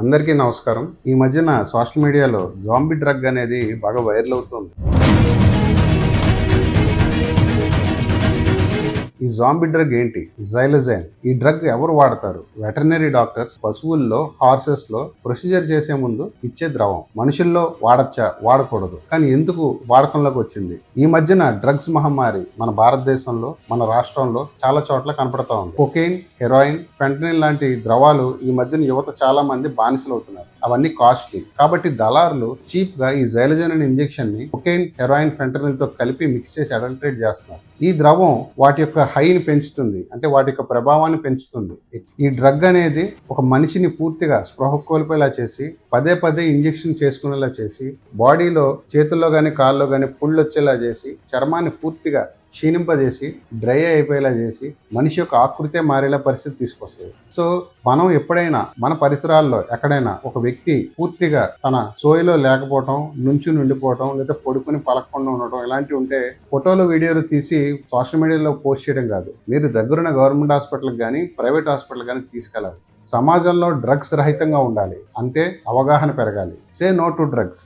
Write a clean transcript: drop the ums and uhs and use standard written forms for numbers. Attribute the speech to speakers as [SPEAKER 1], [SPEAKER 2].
[SPEAKER 1] అందరికీ నమస్కారం. ఈ మధ్యన సోషల్ మీడియాలో జాంబీ డ్రగ్ అనేది బాగా వైరల్ అవుతుంది. ఈ జాంబీ డ్రగ్ ఏంటి? జైలజైన్. ఈ డ్రగ్ ఎవరు వాడతారు? వెటర్నరీ డాక్టర్స్ పశువుల్లో, హార్సెస్ లో ప్రొసీజర్ చేసే ముందు ఇచ్చే ద్రవం. మనుషుల్లో వాడచ్చా, వాడకూడదు, కానీ ఎందుకు వాడకంలోకి వచ్చింది? ఈ మధ్యన డ్రగ్స్ మహమ్మారి మన భారతదేశంలో, మన రాష్ట్రంలో చాలా చోట్ల కనపడతా ఉంది. కొకెయిన్, హెరాయిన్, ఫెంటనిల్ లాంటి ద్రవాలు ఈ మధ్యన యువత చాలా మంది బానిసలు అవుతున్నారు. అవన్నీ కాస్ట్లీ. కాబట్టి దళారులు చీప్ గా ఈ జైలజైన్ అనే ఇంజెక్షన్ ని కొకెయిన్, హెరాయిన్, ఫెంటనిల్ తో కలిపి మిక్స్ చేసి అడల్టరేట్ చేస్తున్నారు. ఈ ద్రవం వాటి యొక్క హైని పెంచుతుంది, అంటే వాటి యొక్క ప్రభావాన్ని పెంచుతుంది. ఈ డ్రగ్ అనేది ఒక మనిషిని పూర్తిగా స్పృహ కోల్పోయేలా చేసి, పదే పదే ఇంజెక్షన్ చేసుకునేలా చేసి, బాడీలో చేతుల్లో కానీ కాళ్ళలో కానీ పుళ్ళు వచ్చేలా చేసి, చర్మాన్ని పూర్తిగా క్షీణింపజేసి, డ్రై అయిపోయేలా చేసి, మనిషి యొక్క ఆకృతే మారేలా పరిస్థితి తీసుకొస్తుంది. సో మనం ఎప్పుడైనా మన పరిసరాల్లో ఎక్కడైనా ఒక వ్యక్తి పూర్తిగా తన సోయిలో లేకపోవటం, నుండిపోవటం, లేదా పడుకుని పలకకుండా ఉండటం ఇలాంటివి ఉంటే ఫోటోలు, వీడియోలు తీసి సోషల్ మీడియాలో పోస్ట్ చేయడం కాదు, మీరు దగ్గరున్న గవర్నమెంట్ హాస్పిటల్కి కానీ ప్రైవేట్ హాస్పిటల్ కానీ తీసుకెళ్ళాలి. సమాజంలో డ్రగ్స్ రహితంగా ఉండాలి అంటే అవగాహన పెరగాలి. Say no to drugs.